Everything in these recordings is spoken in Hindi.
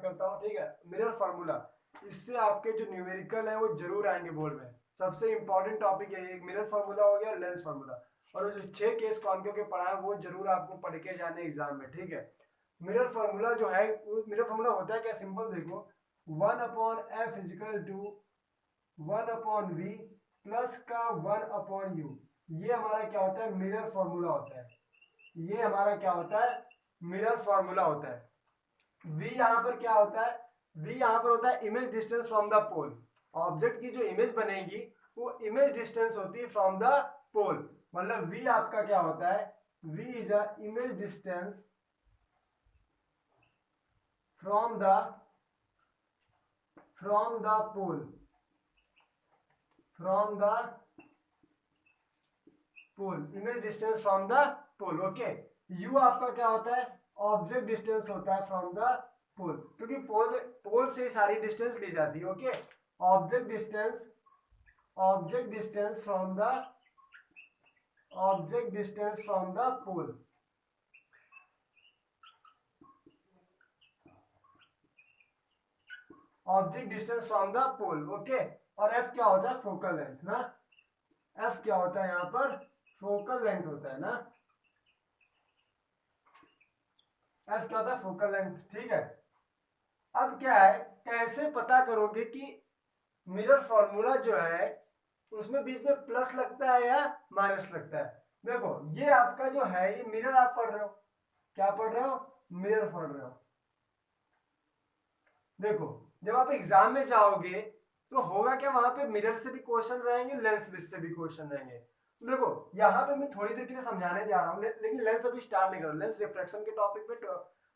बात करता हूँ, ठीक है। मिरर फार्मूला, इससे आपके जो न्यूमेरिकल है वो जरूर आएंगे बोर्ड में। सबसे इंपॉर्टेंट टॉपिक है एक मिरर फार्मूला हो गया, लेंस फार्मूला, और जो 6 केस कॉन्केव के पढ़ा है वो जरूर आपको पढ़ के जाने एग्जाम में, ठीक है। मिरर फार्मूला जो है, मिरर फार्मूला होता है क्या, सिंपल देखो, 1/f is equal to 1/v plus का 1/u, ये हमारा क्या होता है, मिरर फार्मूला होता है। ये हमारा क्या होता है, मिरर फार्मूला होता है। v यहाँ पर क्या होता है, v यहाँ पर होता है image distance from the pole. Object की जो इमेज बनेगी वो इमेज डिस्टेंस होती है फ्रॉम द पोल, मतलब v आपका क्या होता है, v is a image distance from the pole, from the pole, image distance from the pole, okay. u आपका क्या होता है, ऑब्जेक्ट डिस्टेंस होता है फ्रॉम द पोल, क्योंकि पोल से सारी डिस्टेंस ली जाती है, okay. Object distance from the pole, object distance from the pole, okay. और f क्या होता है, फोकल लेंथ ना, f क्या होता है यहाँ पर, फोकल लेंथ होता है ना, f क्या होता है, फोकल लेंथ, ठीक है। अब क्या है, कैसे पता करोगे कि मिरर फॉर्मूला जो है उसमें बीच में प्लस लगता है या माइनस लगता है। देखो ये आपका जो है, ये मिरर आप पढ़ रहे हो, क्या पढ़ रहे हो, मिरर पढ़ रहे हो। देखो जब आप एग्जाम में जाओगे तो होगा क्या, वहां पे मिरर से भी क्वेश्चन रहेंगे, लेंस से भी क्वेश्चन रहेंगे। देखो यहाँ पे मैं थोड़ी देर के लिए समझाने जा रहा हूँ, लेकिन लेंस अभी स्टार्ट नहीं करो, लेंस रिफ्रैक्शन के टॉपिक पे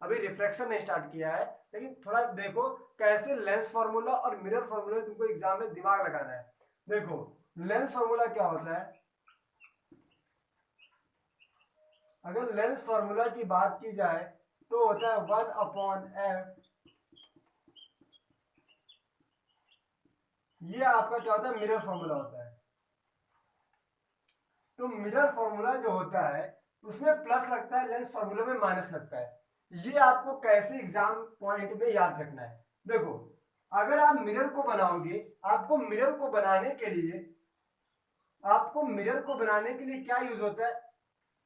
अभी रिफ्रैक्शन नहीं स्टार्ट किया है, लेकिन थोड़ा देखो कैसे लेंस फार्मूला और मिरर फार्मूला में तुमको एग्जाम में दिमाग लगाना है। देखो लेंस फार्मूला क्या होता है, अगर लेंस फार्मूला की बात की जाए तो होता है 1/f, ये आपका क्या होता है, मिरर फार्मूला होता है। तो मिरर फार्मूला जो होता है उसमें प्लस लगता है, लेंस फार्मूला में माइनस लगता है। ये आपको कैसे एग्जाम पॉइंट में याद रखना है। देखो अगर आप मिरर को बनाओगे, आपको मिरर को बनाने के लिए क्या यूज होता है,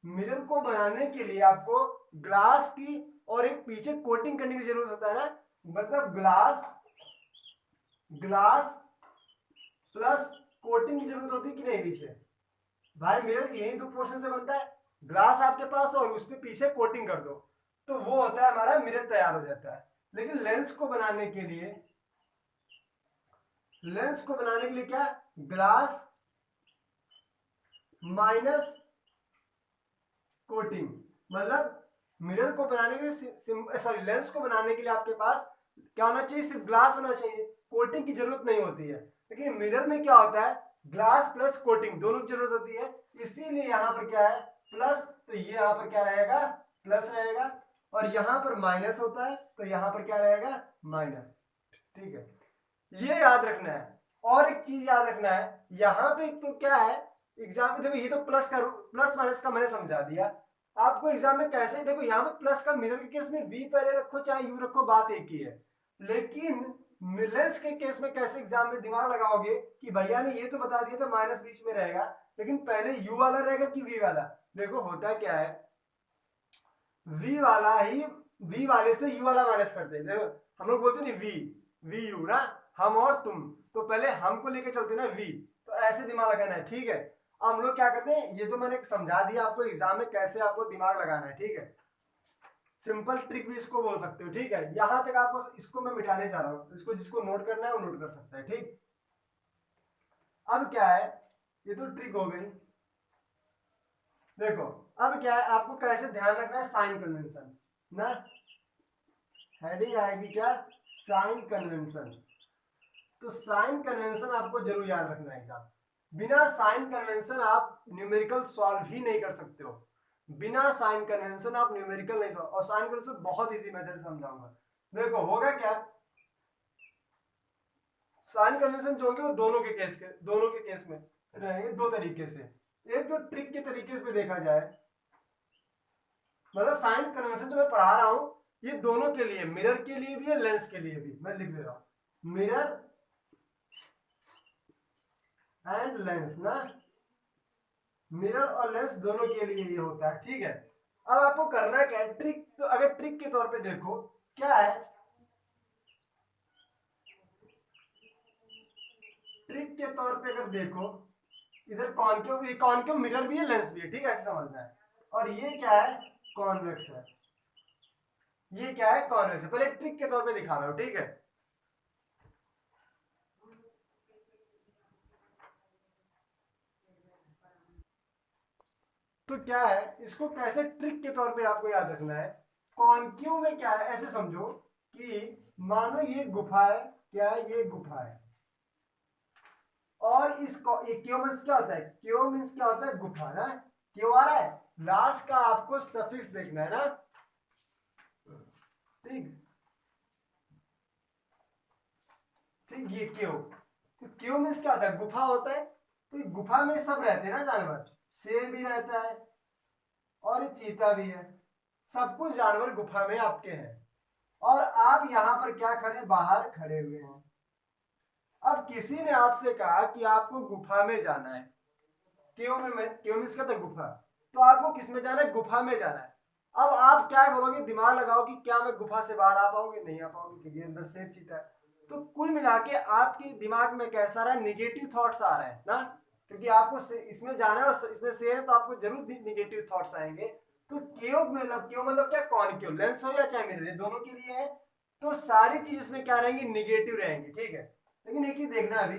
मिरर को बनाने के लिए आपको ग्लास की और एक पीछे कोटिंग करने की जरूरत होता है ना, मतलब ग्लास प्लस कोटिंग की जरूरत होती है कि नहीं पीछे, भाई मिरर यही दो पोर्शन से बनता है, ग्लास आपके पास और उस पर पीछे कोटिंग कर दो तो वो होता है हमारा मिरर, तैयार हो जाता है। लेकिन लेंस को बनाने के लिए क्या, ग्लास माइनस कोटिंग, मतलब मिरर को बनाने के लिए, सॉरी लेंस को बनाने के लिए आपके पास क्या होना चाहिए, सिर्फ ग्लास होना चाहिए, कोटिंग की जरूरत नहीं होती है। लेकिन मिरर में क्या होता है, ग्लास प्लस कोटिंग दोनों की जरूरत होती है, इसीलिए यहाँ पर क्या है, प्लस, तो ये यहाँ पर क्या रहेगा, प्लस रहेगा, और यहाँ पर माइनस होता है तो यहाँ पर क्या रहेगा, माइनस, ठीक है। ये याद रखना है। और एक चीज याद रखना है, यहाँ पे तो क्या है, एग्जाम में देखो ये तो प्लस माइनस का मैंने समझा दिया आपको। एग्जाम में कैसे, देखो यहाँ पे प्लस का मिरर के केस में v पहले रखो चाहे u रखो, बात एक ही है। लेकिन लेंस के केस में कैसे एग्जाम में दिमाग लगाओगे कि भैया ने ये तो बता दिया था माइनस बीच में रहेगा, लेकिन पहले u वाला रहेगा कि v वाला। देखो होता क्या है, v वाले से u वाला माइनस करते हैं। देखो हम लोग बोलते नहीं v u ना, हम और तुम, तो पहले हमको लेके चलते ना v, तो ऐसे दिमाग लगाना है, ठीक है। अब हम लोग क्या करते हैं, ये तो मैंने समझा दिया आपको एग्जाम में कैसे आपको दिमाग लगाना है, ठीक है। सिंपल ट्रिक भी इसको बोल सकते हो, ठीक है। यहां तक आपको, इसको मैं मिटाने जा रहा हूं, इसको जिसको नोट करना है वो नोट कर सकता है, ठीक। अब क्या है, ये तो ट्रिक हो गई। देखो अब क्या है, आपको कैसे ध्यान रखना है, साइन कन्वेंशन ना, हेडिंग आएगी क्या, साइन कन्वेंशन। तो साइन कन्वेंशन आपको जरूर याद रखना है। बिना साइन कन्वेंशन आप न्यूमेरिकल सॉल्व ही नहीं कर सकते हो, बिना साइन कन्वेंशन आप न्यूमेरिकल नहीं सॉल्व। और साइन कन्वेंशन बहुत इजी मेथड समझाऊंगा। देखो होगा क्या, साइन कन्वेंशन जो होंगे वो दोनों के केस में रहेंगे दो तरीके से। एक तो ट्रिक के तरीके से देखा जाए, मतलब साइन कन्वेंशन जो मैं पढ़ा रहा हूं ये दोनों के लिए, मिरर के लिए भी है, लेंस के लिए भी। मैं लिख दे रहा हूं, मिरर एंड लेंस ना, मिरर और लेंस दोनों के लिए ये होता है, ठीक है। अब आपको करना क्या है, ट्रिक, तो अगर ट्रिक के तौर पे देखो क्या है, ट्रिक के तौर पे अगर देखो, इधर कॉनकेव, ये कॉनकेव मिरर भी है, लेंस भी है, ठीक है, ऐसे समझना है। और ये क्या है, कॉन्वेक्स है, ये क्या है, कॉन्वेक्स है। पहले ट्रिक के तौर पे दिखा रहा हूं, ठीक है। तो क्या है, इसको कैसे ट्रिक के तौर पे आपको याद रखना है। कॉनकेव में क्या है, ऐसे समझो कि मानो ये गुफा है, क्या है, ये गुफा है, और इस ये क्यों मीन्स क्या होता है, क्यों मीन्स क्या होता है, गुफा ना, क्यों आ रहा है, लास्ट का आपको सफिक्स देखना है ना, ठीक ठीक, ये क्यों, तो क्यों मीन्स क्या होता है, गुफा होता है, तो गुफा में सब रहते हैं ना जानवर, शेर भी रहता है और चीता भी है, सब कुछ जानवर गुफा में आपके हैं, और आप यहाँ पर क्या खड़े, बाहर खड़े हुए हैं। अब किसी ने आपसे कहा कि आपको गुफा में जाना है, क्यों में, क्यों मीन्स क्या था, गुफा, तो आपको किस में जाना है, गुफा में जाना है। अब आप क्या करोगे, दिमाग लगाओ कि क्या मैं गुफा से बाहर आ पाऊंगी, नहीं आ पाऊंगी, क्योंकि अंदर शेर चीता है। तो कुल मिला के आपके दिमाग में कैसा रहा, निगेटिव थॉट्स आ रहे हैं ना, क्योंकि आपको इसमें जाना है और इसमें शेर है, तो आपको जरूर निगेटिव थॉट्स आएंगे। तो क्यों मतलब क्या, कॉनकेव लेंस हो या चाहे मिरर, ये दोनों के लिए है, तो सारी चीज इसमें क्या रहेंगी, निगेटिव रहेंगी, ठीक है। लेकिन एक चीज देखना अभी,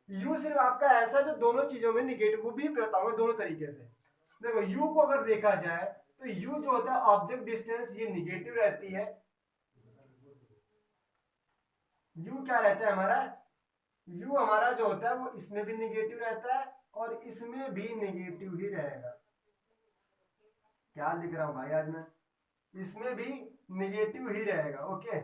यू सिर्फ आपका ऐसा जो दोनों चीजों में निगेटिव, वो भी बताऊंगा दोनों तरीके से। देखो यू को अगर देखा जाए तो यू जो होता है ऑब्जेक्ट डिस्टेंस, ये निगेटिव रहती है, यू क्या रहता है हमारा, यू हमारा जो होता है वो इसमें भी निगेटिव रहता है और इसमें भी निगेटिव ही रहेगा। क्या लिख रहा हूं भाई आज मैं, इसमें भी निगेटिव ही रहेगा, ओके।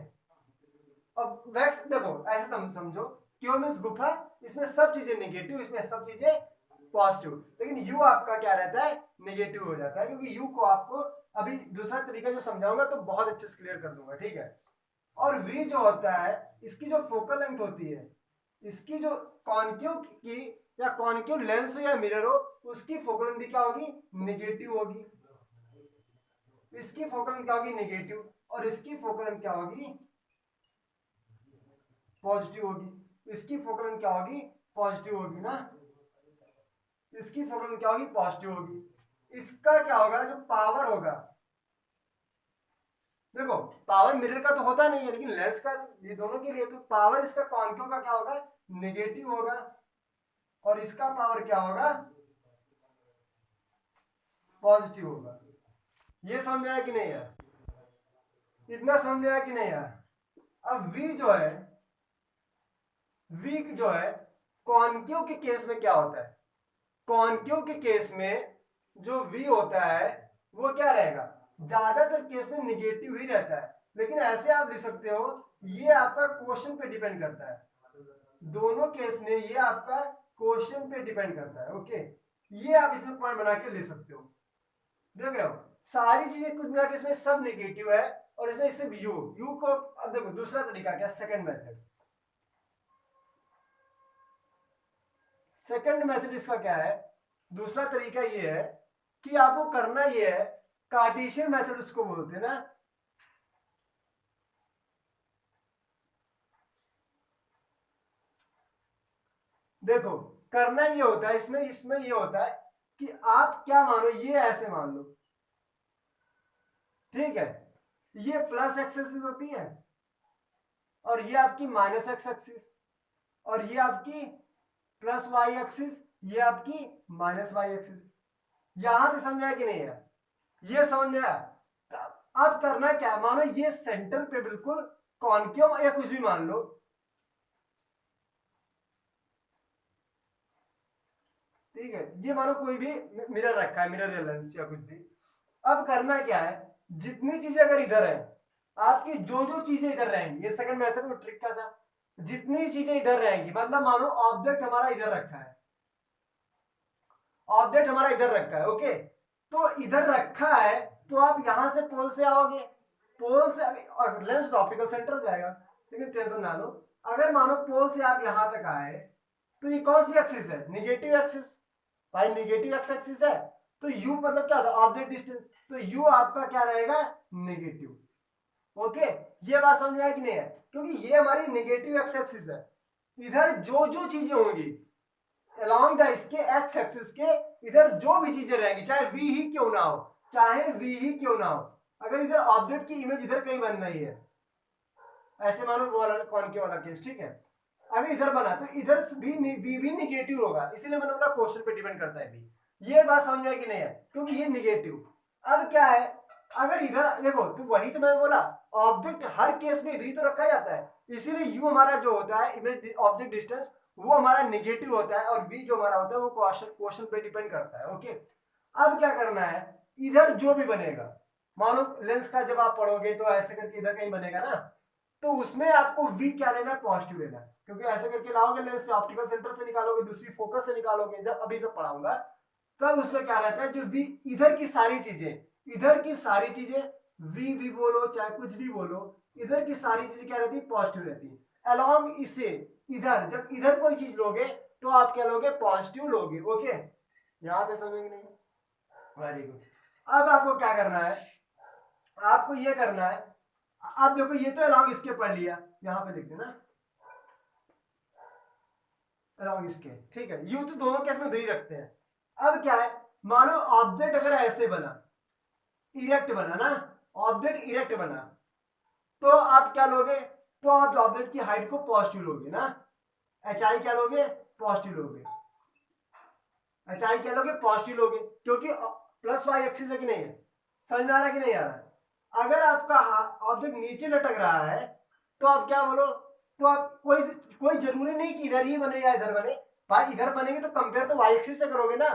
अब वैक्स देखो ऐसे तुम समझो, क्यों मींस गुफा, इसमें सब चीजें निगेटिव, इसमें सब चीजें पॉजिटिव, लेकिन यू आपका क्या रहता है, निगेटिव हो जाता है, क्योंकि यू को आपको अभी दूसरा तरीका जब समझाऊंगा तो बहुत अच्छे से क्लियर कर दूंगा, ठीक है। और वी जो होता है, इसकी जो फोकल लेंथ होती है, इसकी जो कॉनकेव की या कॉनकेव लेंस हो या मिरर हो, उसकी फोकल लेंथ भी क्या होगी, निगेटिव होगी, इसकी फोकल लेंथ क्या होगी, निगेटिव, और इसकी फोकल लेंथ क्या होगी, पॉजिटिव होगी, इसकी फोकल लेंथ क्या होगी, पॉजिटिव होगी ना, इसकी फोकल लेंथ क्या होगी, पॉजिटिव होगी। इसका क्या होगा, जो पावर होगा, देखो पावर मिरर का तो होता नहीं है, लेकिन लेंस का, ये दोनों के लिए, तो पावर इसका कॉनकेव का क्या होगा, नेगेटिव होगा, और इसका पावर क्या होगा, पॉजिटिव होगा। ये समझ में आया कि नहीं यार, इतना समझ में आया कि नहीं यार। अब वी जो है, वी जो है, कॉनकेव के केस में क्या होता है, कॉनकेव के केस में जो वी होता है वो क्या रहेगा, ज्यादातर केस में निगेटिव ही रहता है, लेकिन ऐसे आप लिख सकते हो, ये आपका क्वेश्चन पे डिपेंड करता है, दोनों केस में ये आपका क्वेश्चन पे डिपेंड करता है, ओके। ये आप इसमें पॉइंट बना के ले सकते हो, देख रहे हो, सारी चीजें कुछ मिला के इसमें सब नेगेटिव है, और इसमें सिर्फ यू, यू को, अब देखो दूसरा तरीका क्या, सेकंड मेथड, सेकंड मेथड इसका क्या है, दूसरा तरीका ये है कि आपको करना ये है, कार्टेशियन मेथड उसको बोलते हैं ना, देखो करना ये होता है, इसमें इसमें ये होता है कि आप क्या मानो, ये ऐसे मान लो, ठीक है, ये प्लस एक्सेसिस होती है, और ये आपकी माइनस एक्स एक्सिस, और ये आपकी प्लस वाई एक्सिस, ये आपकी माइनस वाई एक्सिस। यहां तक समझ आया कि नहीं है, ये समझ में आया। अब करना क्या, मानो ये सेंटर पे बिल्कुल कॉनकेव या कुछ भी मान लो, ठीक है, ये मानो कोई भी मिरर रखा है, मिरर या लेंस या कुछ भी। अब करना क्या है, जितनी चीजें अगर इधर है, आपकी जो जो चीजें इधर रहेंगी, ये सेकंड मेथड वो ट्रिक का था, जितनी चीजें इधर रहेंगी, मतलब मानो ऑब्जेक्ट हमारा इधर रखा है, ऑब्जेक्ट हमारा इधर रखा है, ओके, तो इधर रखा है, तो आप यहां से पोल से आओगे, पोल से लेंस तो ऑप्टिकल सेंटर जाएगा, लेकिन टेंशन ना लो, अगर मानो पोल से आप यहां तक आए तो ये कौन सी एक्सिस है, निगेटिव एक्सिस। भाई निगेटिव एक्स एक्सिस है तो u मतलब क्या होता है, ऑब्जेक्ट डिस्टेंस, तो u आपका क्या रहेगा, नेगेटिव। ओके, ये बात समझ में आया कि नहीं है, क्योंकि ये हमारी नेगेटिव एक्स एक्सिस है, इधर जो जो चीजें होंगी अलॉन्ग द इसके एक्स एक्सिस के, इधर जो भी चीजें रहेंगी, चाहे v ही क्यों ना हो, चाहे v ही क्यों ना हो, अगर इधर ऑब्जेक्ट की इमेज इधर कहीं बन रही है, ऐसे मानो वो वाला कॉनकेव वाला केस, ठीक है, अगर इधर बना तो इधर भी निगेटिव होगा, इसीलिए मैंने बोला क्वेश्चन पे डिपेंड करता है भी। ये बात समझ आई कि नहीं है, क्योंकि ये निगेटिव। अब क्या है, अगर इधर देखो तो वही तो मैं बोला, ऑब्जेक्ट हर केस में इधर ही तो रखा जाता है, इसीलिए यू हमारा जो होता है इमेज ऑब्जेक्ट डिस्टेंस वो हमारा निगेटिव होता है, और वी जो हमारा होता है वो क्वेश्चन पे डिपेंड करता है। ओके, अब क्या करना है, इधर जो भी बनेगा, मानो लेंस का जब आप पढ़ोगे तो ऐसे करके इधर कहीं बनेगा ना, तो उसमें आपको v क्या लेना है, पॉजिटिव लेना है, क्योंकि ऐसे करके लाओगे लेंस से, ऑप्टिकल सेंटर से निकालोगे, दूसरी फोकस से निकालोगे, जब अभी सब पढ़ाऊंगा तब उसमें क्या रहता है, जो v इधर की सारी चीजें, इधर की सारी चीजें v भी बोलो चाहे कुछ भी बोलो, इधर की सारी चीजें क्या रहती है, पॉजिटिव रहती है। अलॉन्ग इसे इधर, जब इधर कोई चीज लोगे तो आप क्या लोगे, पॉजिटिव लोगे। ओके, यहां तक समझ नहीं, वेरी गुड। अब आपको क्या करना है, आपको ये करना है, अब देखो ये तो अलॉन्ग इसके पढ़ लिया, यहां पे लिख देना अलॉन्ग इसके, ठीक है, यू तो दोनों केस में दो ही रखते हैं। अब क्या है, मानो ऑब्जेक्ट अगर ऐसे बना, इरेक्ट बना ना, ऑब्जेक्ट इरेक्ट बना, तो आप क्या लोगे, तो आप ऑब्जेक्ट की हाइट को पॉजिटिव लोगे ना, एच आई क्या लोगे, पॉजिटिव लोगे, एच आई क्या लोगे, पॉजिटिव लोगे, क्योंकि प्लस वाई एक्सिस है कि नहीं है, समझ में आ रहा है कि नहीं आ रहा है। अगर आपका ऑब्जेक्ट नीचे लटक रहा है तो आप क्या बोलो, तो आप कोई कोई जरूरी नहीं कि इधर ही बने या इधर बने, भाई इधर बनेंगे तो कंपेयर तो वाई एक्सिस से करोगे ना,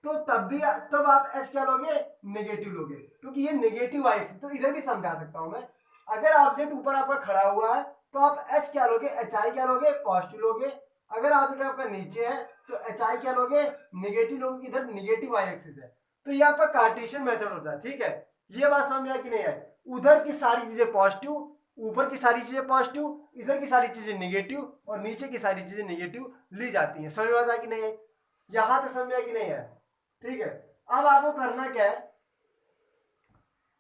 तो तब आप एच क्या लोगे, नेगेटिव लोगे, क्योंकि ये नेगेटिव वाई एक्सिस, तो इधर भी समझा सकता हूं मैं, अगर ऑब्जेक्ट ऊपर आपका खड़ा हुआ है तो आप एच क्या लोगे, एच आई क्या लोगे, पॉजिटिव लोगे, अगर ऑब्जेक्ट आपका नीचे है तो एच आई क्या लोगे, नेगेटिव लोगे, इधर नेगेटिव वाई एक्सिस है, तो ये आपका कार्टेशियन मेथड होता है। ठीक है, ये बात समझ आया कि नहीं है, उधर की सारी चीजें पॉजिटिव, ऊपर की सारी चीजें पॉजिटिव, इधर की सारी चीजें नेगेटिव, और नीचे की सारी चीजें नेगेटिव ली जाती हैं। समझ में आता है कि नहीं है, यहां तक समझ आया कि नहीं है, ठीक है। अब आपको करना क्या है,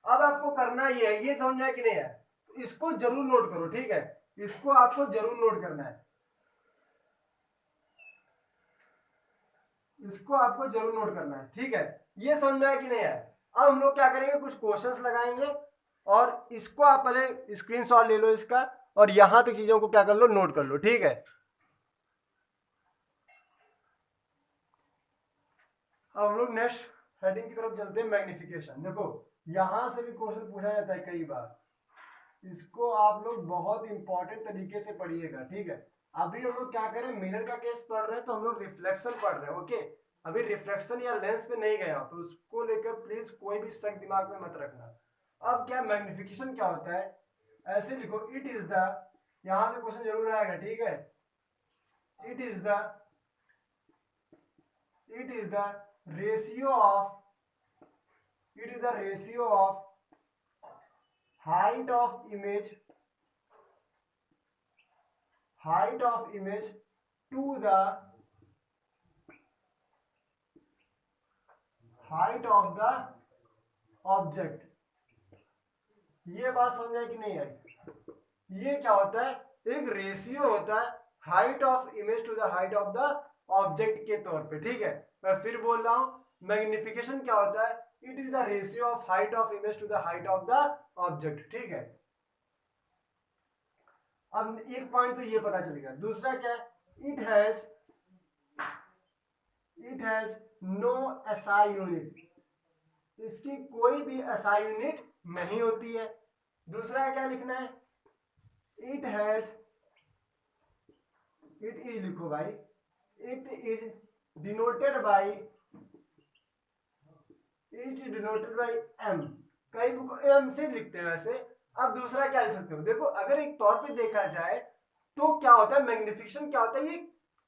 अब आपको करना ये है, ये समझ आया कि नहीं है, इसको जरूर नोट करो, ठीक है, इसको आपको जरूर नोट करना है, इसको आपको जरूर नोट करना है, ठीक है। ये समझ में आया कि नहीं है। अब हम लोग क्या करेंगे, कुछ क्वेश्चंस लगाएंगे, और इसको आप पहले स्क्रीनशॉट ले लो इसका, और यहां तक चीजों को क्या कर लो, नोट कर लो, ठीक है। अब हम लोग नेक्स्ट हेडिंग की तरफ चलते हैं, मैग्निफिकेशन। देखो यहां से भी क्वेश्चन पूछा जाता है कई बार, इसको आप लोग बहुत इंपॉर्टेंट तरीके से पढ़िएगा, ठीक है। अभी हम लोग क्या करें, मिरर का केस पढ़ रहे हैं तो हम लोग रिफ्लेक्शन पढ़ रहे हैं, ओके। अभी रिफ्लेक्शन या लेंस पे नहीं गया तो उसको लेकर प्लीज कोई भी शक दिमाग में मत रखना। अब क्या मैग्निफिकेशन क्या होता है, ऐसे लिखो, इट इज द, यहां से क्वेश्चन जरूर आएगा, ठीक है, it is the, it is the ratio of, it is the ratio of height of image, height of image to the height of the object। ये बात समझ आई कि नहीं आई, ये क्या होता है, एक रेशियो होता है height of image to the height of the object के तौर पे, ठीक है। मैं फिर बोल रहा हूं, मैग्निफिकेशन क्या होता है, it is the ratio of height of image to the height of the object, ठीक है। अब एक पॉइंट तो ये पता चलेगा, दूसरा क्या है, it has, it has no SI unit, इसकी कोई भी एसआई यूनिट नहीं होती है। दूसरा क्या लिखना है, इट हैज, इट इज लिखो भाई, it is denoted by, it is denoted by M, कई बुक एम से लिखते हैं वैसे। अब दूसरा क्या लिख सकते हो, देखो अगर एक तौर पे देखा जाए तो क्या होता है, मैग्निफिकेशन क्या होता है, ये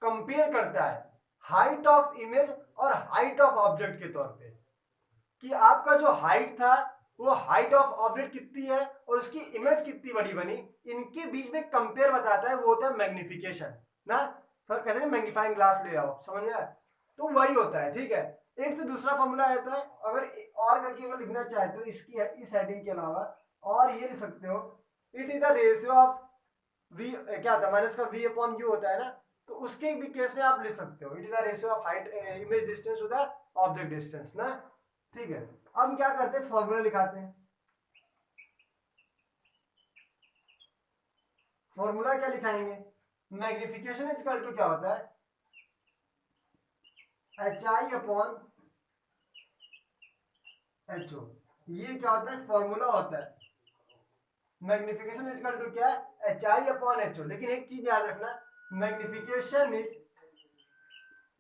कंपेयर करता है हाइट ऑफ इमेज और हाइट ऑफ ऑब्जेक्ट के तौर पे, कि आपका जो हाइट था वो हाइट ऑफ ऑब्जेक्ट कितनी है और उसकी इमेज कितनी बड़ी बनी, इनके बीच में कंपेयर बताता है, वो होता है मैग्निफिकेशन ना। तो कहते हैं मैग्नीफाइंग ग्लास ले आओ, समझ में आया? तो वही होता है, ठीक है। एक तो दूसरा फॉर्मूला रहता है, अगर और करके अगर लिखना चाहते हो इसकी इस हेडिंग के अलावा, और ये लिख सकते हो, it is the ratio of V, क्या था माइनस का वी अपॉन यू होता है ना, तो उसके भी केस में आप लिख सकते हो, it is the ratio of height image distance to the object distance ना, ठीक है। अब क्या करते हैं, फॉर्मूला लिखाते हैं। फॉर्मूला क्या लिखाएंगे, मैग्निफिकेशन इज इक्वल टू क्या होता है, H I upon H O, ये क्या होता है, फॉर्मूला होता है। मैग्निफिकेशन इज इक्वल टू क्या है, H I upon H O. लेकिन एक चीज याद रखना, मैग्निफिकेशन इज,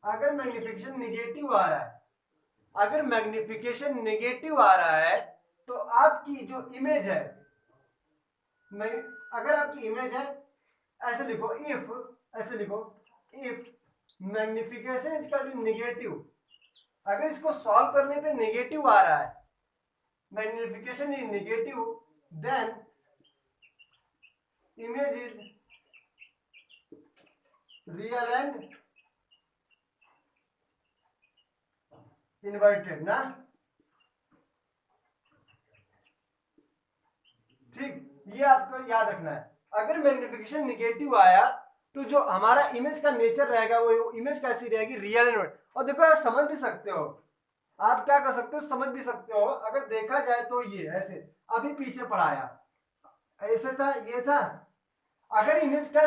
अगर मैग्निफिकेशन निगेटिव आ रहा है, अगर मैग्निफिकेशन नेगेटिव आ रहा है तो आपकी जो इमेज है, अगर आपकी इमेज है, ऐसे लिखो इफ, ऐसे लिखो if magnification is equal to negative, अगर इसको सॉल्व करने पे नेगेटिव आ रहा है, magnification is negative, then image is real and inverted ना, ठीक। ये आपको याद रखना है, अगर मैग्निफिकेशन निगेटिव आया तो जो हमारा इमेज का नेचर रहेगा वो इमेज कैसी रहेगी, रियल एंड इन्वर्टेड। और देखो आप समझ भी सकते हो, आप क्या कर सकते हो, समझ भी सकते हो, अगर देखा जाए तो ये ऐसे अभी पीछे पढ़ाया, ऐसे था, ये था। अगर इमेज का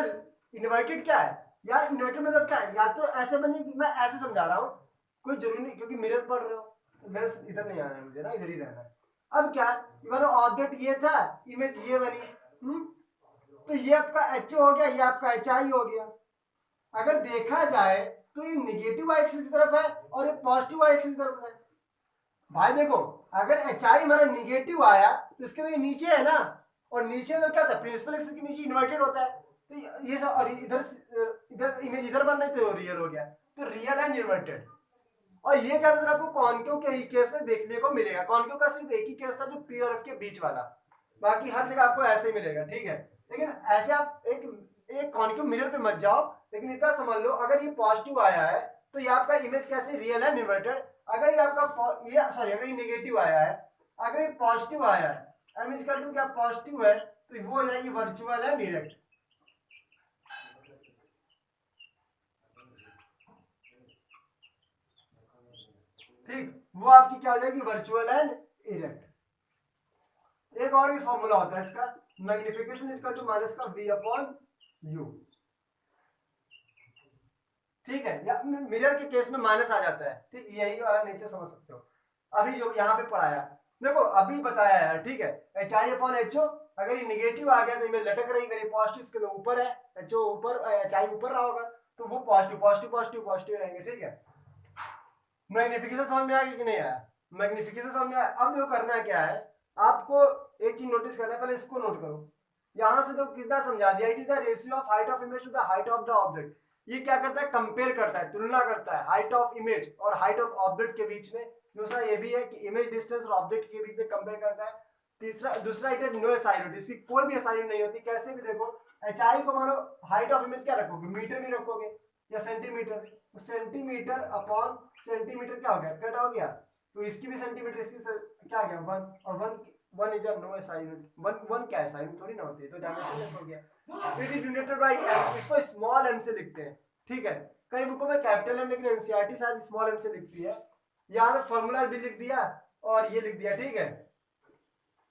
इन्वर्टेड क्या है यार, इन्वर्टेड मतलब क्या है, या तो ऐसे बनी, मैं ऐसे समझा रहा हूँ, कोई जरूरी नहीं, क्योंकि मिरर पढ़ रहे हो, बस इधर नहीं आना है मुझे ना, इधर ही रहना है। अब क्या, मानो ऑब्जेक्ट ये था, इमेज ये बनी, तो ये आपका एच हो गया, ये आपका एच आई हो गया। अगर देखा जाए तो ये निगेटिव वाई एक्सिस की तरफ है और ये पॉजिटिव वाई एक्सिस की तरफ है। भाई देखो, अगर एच आई हमारा निगेटिव आया तो इसके लिए नीचे है ना, और नीचे तो क्या था, प्रिंसिपल एक्सिस के नीचे इन्वर्टेड होता है, तो ये सब, और इधर इधर इमेज इधर बन रही तो रियल हो गया, तो रियल एंड इन्वर्टेड। और ये ज्यादातर आपको कॉन्केव के ही केस में देखने को मिलेगा, कॉन्केव का सिर्फ एक ही केस था जो पी और एफ के बीच वाला, बाकी हर जगह आपको ऐसे ही मिलेगा, ठीक है। लेकिन ऐसे आप एक कॉन्केव मिरर पे मत जाओ, लेकिन इतना समझ लो, अगर ये पॉजिटिव आया है तो ये आपका इमेज कैसे, रियल एंड इन्वर्टेड। अगर ये आपका ये सॉरी, अगर ये नेगेटिव आया है, अगर ये पॉजिटिव आया है, इमेज कर दूं क्या पॉजिटिव है, तो वो हो जाएगी वर्चुअल एंड डायरेक्ट, ठीक। वो आपकी क्या हो जाएगी, वर्चुअल एंड इरेक्ट। एक और भी फॉर्मूला होता है इसका, मैग्निफिकेशन इज टू माइनस का वी अपॉन यू, ठीक है। या मिरर के केस में माइनस आ जाता है, ठीक, यही वाला नेचर समझ सकते हो। अभी जो यहाँ पे पढ़ाया, देखो अभी बताया है, ठीक है, H I upon H O, अगर ये निगेटिव आ गया तो इमेज लटक रही, अगर ये पॉजिटिव इसके तो ऊपर है, एच ओ ऊपर, एच आई ऊपर रहा होगा, तो वो पॉजिटिव पॉजिटिव पॉजिटिव पॉजिटिव रहेंगे, ठीक है। मैग्निफिकेशन समझ में आया कि नहीं आया, मैग्निफिकेशन समझ में आया। अब जो करना है क्या है, आपको एक चीज नोटिस करना है, पहले इसको नोट करो। यहां से तो कितना समझा दिया, it is the ratio of height of image to the height of the object. ये क्या करता है, कंपेयर करता है, तुलना करता है हाइट ऑफ इमेज और हाइट ऑफ ऑब्जेक्ट के बीच में। दूसरा ये भी है कि इमेज डिस्टेंस और ऑब्जेक्ट के बीच में कंपेयर करता है। तीसरा दूसरा इट इज नो असाइनमेंट, इसकी कोई भी असाइनमेंट नहीं होती, कैसे भी देखो। एच आई को मानो हाइट ऑफ इमेज क्या रखोगे, मीटर में रखोगे या सेंटीमीटर, तो सेंटीमीटर अपॉन सेंटीमीटर क्या हो गया, कट हो गया, तो इसकी भी सेंटीमीटर, इसकी क्या आ गया, वन, और one one is no assignment, one one क्या असाइनमेंट थोड़ी ना होती है, तो डायमेंशनलेस हो गया। It is denoted by M, इसको स्मॉल एम से लिखते हैं, ठीक है। कई बुकों में कैपिटल एम, लेकिन एनसीईआरटी शायद स्मॉल एम से लिखती है। यहाँ पे फॉर्मूला भी लिख दिया और ये लिख दिया, ठीक है,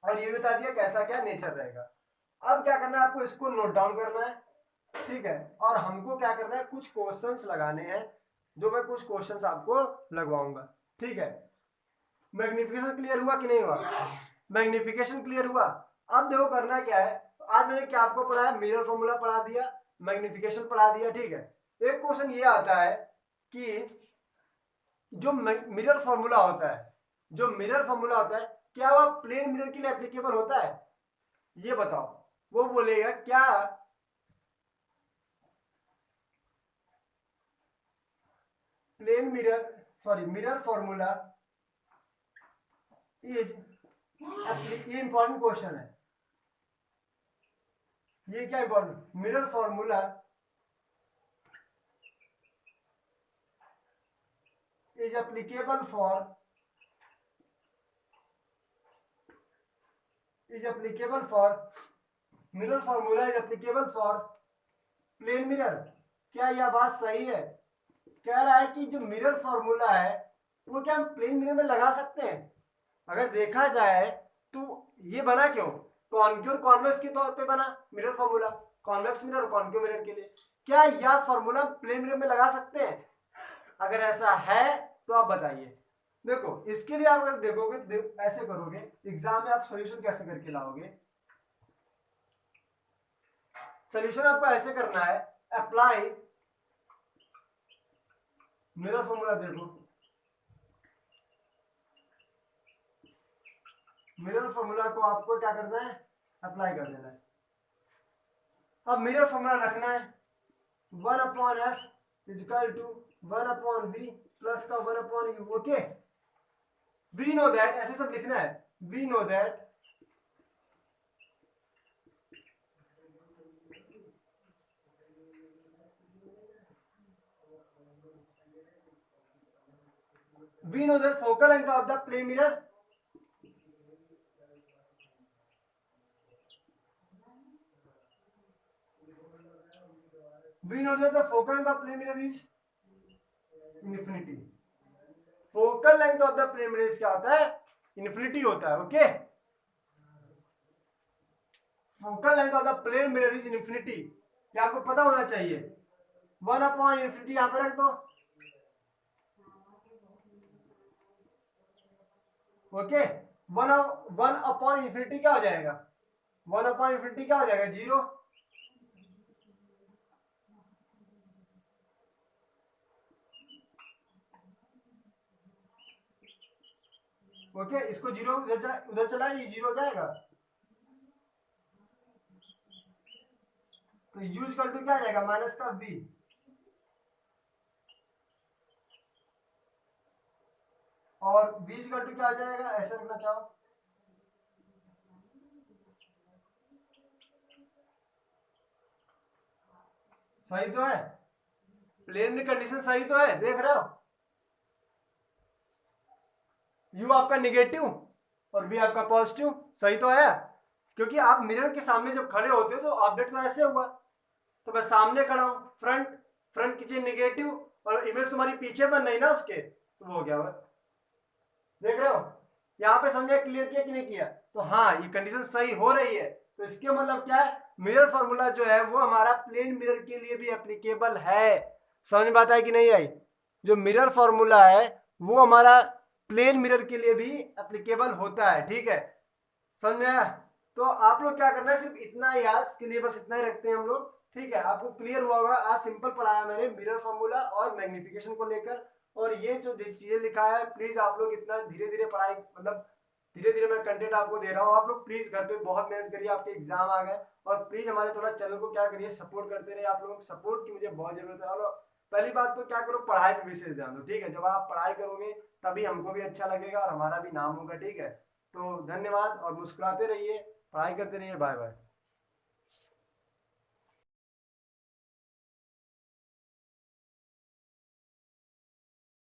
और ये बता दिया कैसा क्या नेचर रहेगा। अब क्या करना है, आपको इसको नोट डाउन करना है, ठीक है। और हमको क्या करना है, कुछ क्वेश्चंस लगाने हैं, जो मैं कुछ क्वेश्चंस आपको लगवाऊंगा, ठीक है। मैग्निफिकेशन क्लियर हुआ कि नहीं हुआ, मैग्निफिकेशन क्लियर हुआ। अब देखो करना क्या है, आज मैंने क्या आपको पढ़ाया, मिरर फॉर्मूला पढ़ा दिया, मैग्निफिकेशन पढ़ा दिया, ठीक है। एक क्वेश्चन ये आता है कि जो मिरर फॉर्मूला होता है, जो मिरर फॉर्मूला होता है, क्या वह प्लेन मिरर के लिए एप्लीकेबल होता है, ये बताओ। वो बोलेगा क्या plane mirror, sorry mirror formula is ये इंपॉर्टेंट क्वेश्चन है, ये क्या important, mirror formula is applicable for mirror formula is applicable for plane mirror. क्या यह बात सही है? कह रहा है कि जो मिरर फॉर्मूला है वो क्या हम प्लेन मिरर में लगा सकते हैं? अगर देखा जाए तो ये बना क्यों, कॉन्केव और कॉन्वेक्स के तौर पे बना मिरर फॉर्मूला, कॉन्वेक्स मिरर और कॉन्केव मिरर के लिए। क्या यह फॉर्मूला प्लेन मिरर में लगा सकते हैं? अगर ऐसा है तो आप बताइए। देखो इसके लिए आप अगर देखोगे, ऐसे करोगे, एग्जाम में आप सॉल्यूशन कैसे करके लाओगे, सॉल्यूशन आपको ऐसे करना है, अप्लाई मिरर फॉर्मूला। देखो मिरर फॉर्मूला को आपको क्या करना है, अप्लाई कर देना है। अब मिरर फॉर्मूला रखना है 1/f is equal to 1/v plus का 1/u। Okay, we know that, ऐसे सब लिखना है, we know that focal length of the plane mirror is infinity। Focal length of the plane mirror क्या होता है, इन्फिनिटी होता है। Okay, focal length of the plane mirror is infinity, ये आपको पता होना चाहिए। 1/∞ यहां पर रख दो। ओके, 1/∞ क्या हो जाएगा, 1/∞ क्या हो जाएगा, 0। ओके, इसको 0 उधर चला, ये 0 हो जाएगा, तो यूज कर टू क्या आ जाएगा, माइनस का v, और v इक्वल टू क्या आ जाएगा, ऐसे रखना चाहो, सही तो है, प्लेन में कंडीशन सही तो है, देख रहे हो, u आपका निगेटिव और v आपका पॉजिटिव, सही तो है। क्योंकि आप मिरर के सामने जब खड़े होते हो तो ऑब्जेक्ट तो ऐसे हुआ, तो मैं सामने खड़ा हूं, फ्रंट कीजिए निगेटिव, और इमेज तुम्हारी पीछे बन रही ना उसके, तो वो हो गया। देख रहे हो, यहाँ पे समझा, क्लियर किया कि नहीं किया? तो हाँ, ये कंडीशन सही हो रही है, तो इसके मतलब क्या है, मिरर फॉर्मूला जो है वो हमारा प्लेन मिरर के लिए भी एप्लीकेबल है। समझ में बात आई कि नहीं आई? जो मिरर फॉर्मूला है वो हमारा प्लेन मिरर के लिए भी एप्लीकेबल होता है। ठीक है, समझ में आया? तो आप लोग क्या करना है, सिर्फ इतना ही, आज के लिए बस इतना ही रखते हैं हम लोग। ठीक है, आपको क्लियर हुआ होगा, आज सिंपल पढ़ाया मैंने मिरर फॉर्मूला और मैग्निफिकेशन को लेकर। और ये जो चीजें लिखा है, प्लीज आप लोग इतना धीरे धीरे पढ़ाई, मतलब धीरे धीरे मैं कंटेंट आपको दे रहा हूँ, आप लोग प्लीज घर पे बहुत मेहनत करिए, आपके एग्जाम आ गए, और प्लीज हमारे थोड़ा चैनल को क्या करिए, सपोर्ट करते रहिए। आप लोगों को सपोर्ट की मुझे बहुत जरूरत है। और पहली बात तो क्या करो, पढ़ाई पे विशेष ध्यान दो। ठीक है, जब आप पढ़ाई करोगे तभी हमको भी अच्छा लगेगा और हमारा भी नाम होगा। ठीक है, तो धन्यवाद, और मुस्कुराते रहिए, पढ़ाई करते रहिए, बाय बाय।